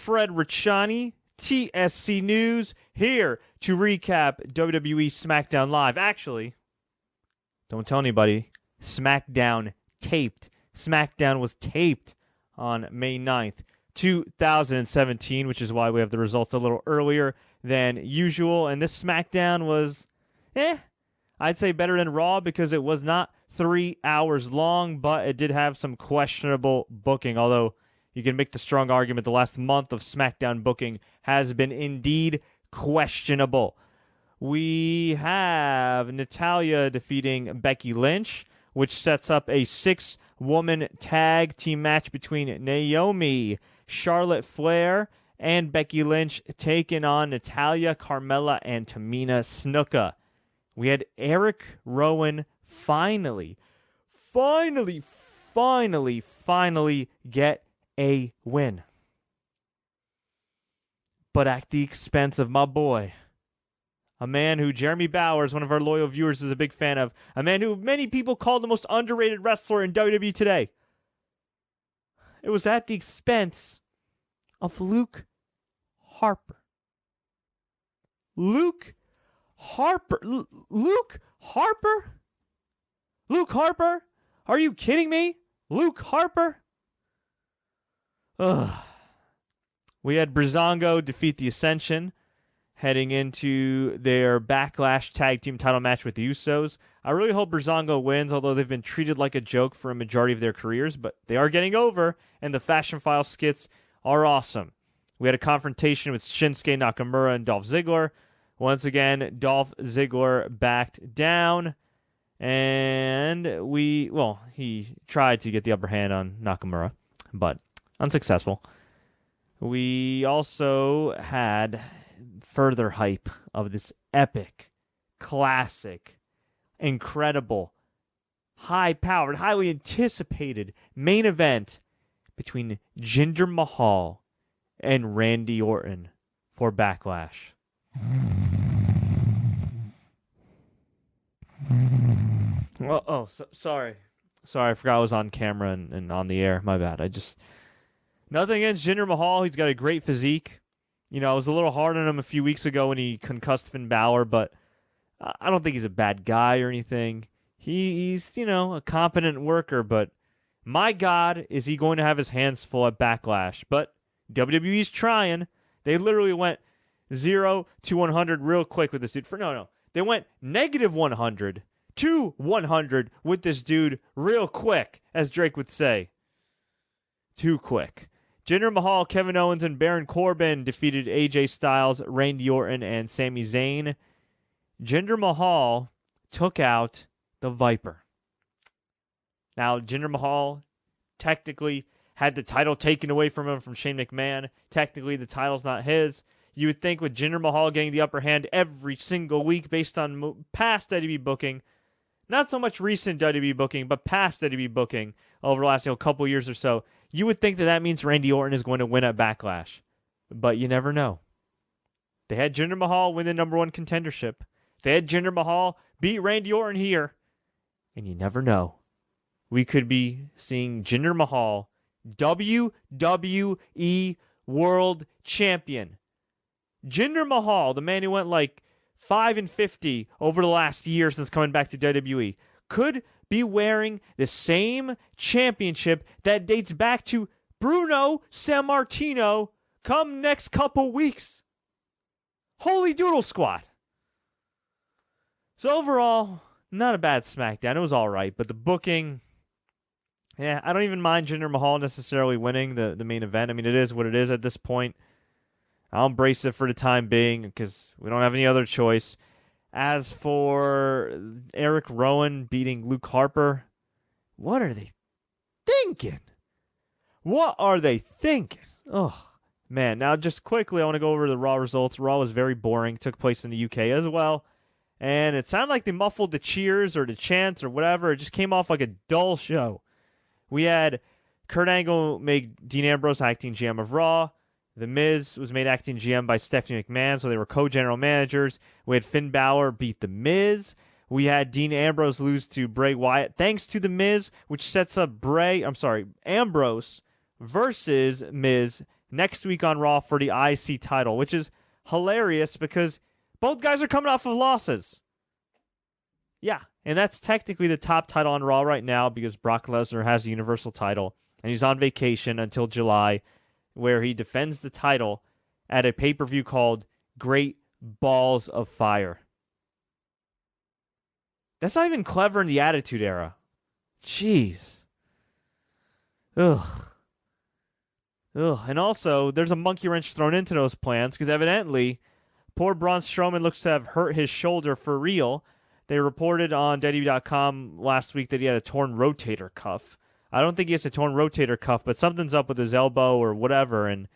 Fred Richani, TSC News, here to recap WWE SmackDown Live. Actually, don't tell anybody, SmackDown taped. SmackDown was taped on May 9th, 2017, which is why we have the results a little earlier than usual. And this SmackDown was, I'd say better than Raw because it was not 3 hours long, but it did have some questionable booking, although you can make the strong argument the last month of SmackDown booking has been indeed questionable. We have Natalya defeating Becky Lynch, which sets up a 6-woman tag team match between Naomi, Charlotte Flair, and Becky Lynch taking on Natalya, Carmella, and Tamina Snuka. We had Eric Rowan finally get a win. But at the expense of my boy, a man who Jeremy Bowers, one of our loyal viewers, is a big fan of, a man who many people call the most underrated wrestler in WWE today. It was at the expense of Luke Harper. Luke Harper? Are you kidding me? Luke Harper? Ugh. We had Breezango defeat the Ascension, heading into their Backlash tag team title match with the Usos. I really hope Breezango wins, although they've been treated like a joke for a majority of their careers, but they are getting over, and the Fashion File skits are awesome. We had a confrontation with Shinsuke Nakamura and Dolph Ziggler. Once again, Dolph Ziggler backed down, and he tried to get the upper hand on Nakamura, but unsuccessful. We also had further hype of this epic, classic, incredible, high-powered, highly anticipated main event between Jinder Mahal and Randy Orton for Backlash. Sorry. Sorry, I forgot I was on camera and on the air. My bad. Nothing against Jinder Mahal. He's got a great physique. You know, I was a little hard on him a few weeks ago when he concussed Finn Balor, but I don't think he's a bad guy or anything. He's, a competent worker, but my God, is he going to have his hands full at Backlash. But WWE's trying. They literally went 0 to 100 real quick with this dude. They went negative 100 to 100 with this dude real quick, as Drake would say. Too quick. Jinder Mahal, Kevin Owens, and Baron Corbin defeated AJ Styles, Randy Orton, and Sami Zayn. Jinder Mahal took out the Viper. Now, Jinder Mahal technically had the title taken away from him from Shane McMahon. Technically, the title's not his. You would think with Jinder Mahal getting the upper hand every single week based on past WWE booking, not so much recent WWE booking, but past WWE booking over the last couple years or so, you would think that means Randy Orton is going to win at Backlash. But you never know. They had Jinder Mahal win the number one contendership. They had Jinder Mahal beat Randy Orton here. And you never know. We could be seeing Jinder Mahal, WWE World Champion. Jinder Mahal, the man who went 5-50 over the last year since coming back to WWE, could be wearing the same championship that dates back to Bruno Sammartino come next couple weeks. Holy doodle squat. So overall, not a bad SmackDown. It was all right, but the booking, I don't even mind Jinder Mahal necessarily winning the main event. I mean, it is what it is at this point. I'll embrace it for the time being because we don't have any other choice. As for Eric Rowan beating Luke Harper, what are they thinking? Oh, man. Now, just quickly, I want to go over the Raw results. Raw was very boring. It took place in the UK as well. And it sounded like they muffled the cheers or the chants or whatever. It just came off like a dull show. We had Kurt Angle make Dean Ambrose acting GM of Raw. The Miz was made acting GM by Stephanie McMahon, so they were co-general managers. We had Finn Balor beat The Miz. We had Dean Ambrose lose to Bray Wyatt thanks to The Miz, which sets up Ambrose versus Miz next week on Raw for the IC title, which is hilarious because both guys are coming off of losses. Yeah, and that's technically the top title on Raw right now because Brock Lesnar has the Universal title, and he's on vacation until July, where he defends the title at a pay-per-view called Great Balls of Fire. That's not even clever in the Attitude Era. Jeez. Ugh. And also, there's a monkey wrench thrown into those plans because evidently, poor Braun Strowman looks to have hurt his shoulder for real. They reported on WWE.com last week that he had a torn rotator cuff. I don't think he has a torn rotator cuff, but something's up with his elbow or whatever. And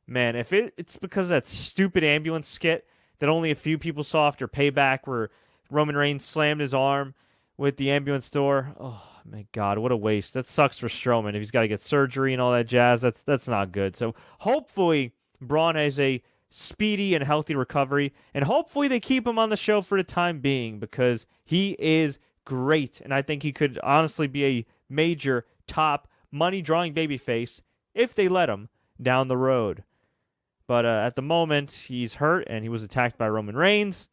man, if it's because of that stupid ambulance skit that only a few people saw after Payback where Roman Reigns slammed his arm with the ambulance door. Oh, my God, what a waste. That sucks for Strowman. If he's got to get surgery and all that jazz, that's not good. So hopefully Braun has a speedy and healthy recovery, and hopefully they keep him on the show for the time being because he is great, and I think he could honestly be a major top money-drawing babyface if they let him down the road. But at the moment, he's hurt, and he was attacked by Roman Reigns,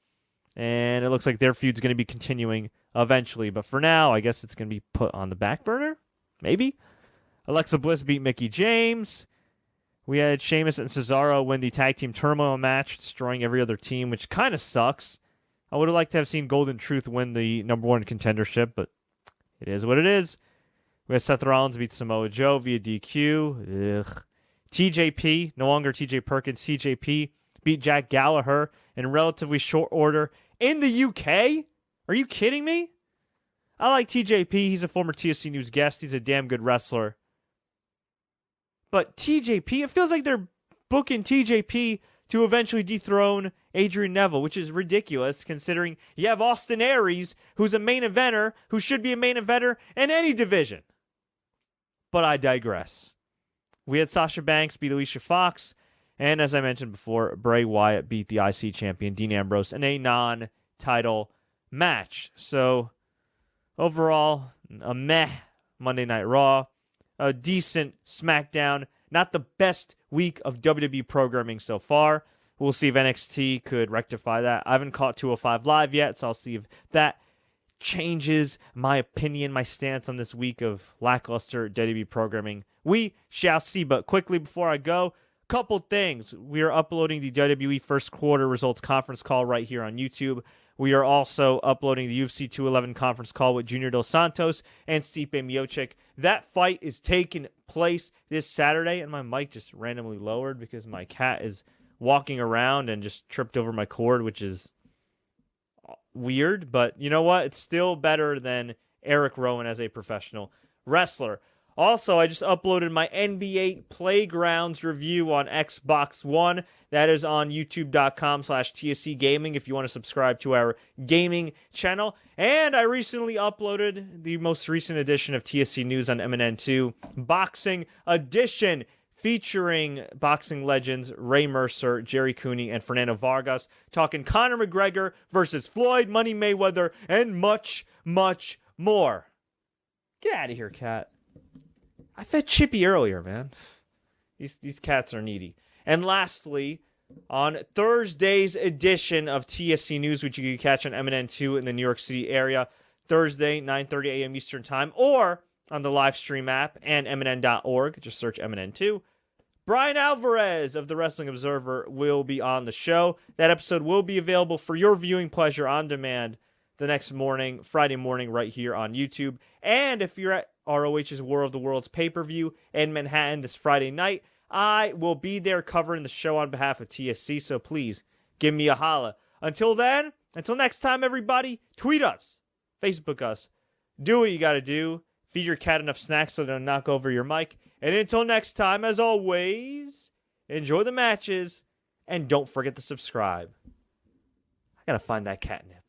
and it looks like their feud's going to be continuing eventually. But for now, I guess it's going to be put on the back burner? Maybe? Alexa Bliss beat Mickie James. We had Sheamus and Cesaro win the Tag Team Turmoil match, destroying every other team, which kind of sucks. I would have liked to have seen Golden Truth win the number one contendership, but it is what it is. We had Seth Rollins beat Samoa Joe via DQ. Ugh. TJP, no longer TJ Perkins, TJP beat Jack Gallagher in relatively short order in the UK? Are you kidding me? I like TJP. He's a former TSC News guest. He's a damn good wrestler. But TJP, it feels like they're booking TJP to eventually dethrone Adrian Neville, which is ridiculous considering you have Austin Aries, who's a main eventer, who should be a main eventer in any division. But I digress. We had Sasha Banks beat Alicia Fox, and as I mentioned before, Bray Wyatt beat the IC champion Dean Ambrose in a non-title match. So, overall, a meh Monday Night Raw, a decent SmackDown, not the best week of WWE programming so far. We'll see if NXT could rectify that. I haven't caught 205 Live yet, so I'll see if that changes my opinion, my stance on this week of lackluster WWE programming. We shall see, but quickly before I go, couple things. We are uploading the WWE first quarter results conference call right here on YouTube. We are also uploading the UFC 211 conference call with Junior Dos Santos and Stipe Miocic. That fight is taking place this Saturday, and my mic just randomly lowered because my cat is walking around and just tripped over my cord, which is weird, but you know what? It's still better than Eric Rowan as a professional wrestler. Also, I just uploaded my NBA Playgrounds review on Xbox One. That is on youtube.com/TSC Gaming if you want to subscribe to our gaming channel. And I recently uploaded the most recent edition of TSC News on MNN2, Boxing Edition, featuring boxing legends Ray Mercer, Jerry Cooney, and Fernando Vargas, talking Conor McGregor versus Floyd Money Mayweather, and much, much more. Get out of here, cat. I fed Chippy earlier, man. These cats are needy. And lastly, on Thursday's edition of TSC News, which you can catch on MNN2 in the New York City area, Thursday, 9:30 a.m. Eastern Time, or on the live stream app and MNN.org. Just search MNN2. Brian Alvarez of the Wrestling Observer will be on the show. That episode will be available for your viewing pleasure on demand the next morning, Friday morning, right here on YouTube. And if you're at ROH's War of the Worlds pay-per-view in Manhattan this Friday night, I will be there covering the show on behalf of TSC, so please give me a holla. Until then, until next time, everybody, tweet us, Facebook us, do what you got to do, feed your cat enough snacks so they don't knock over your mic, and until next time, as always, enjoy the matches, and don't forget to subscribe. I gotta find that catnip.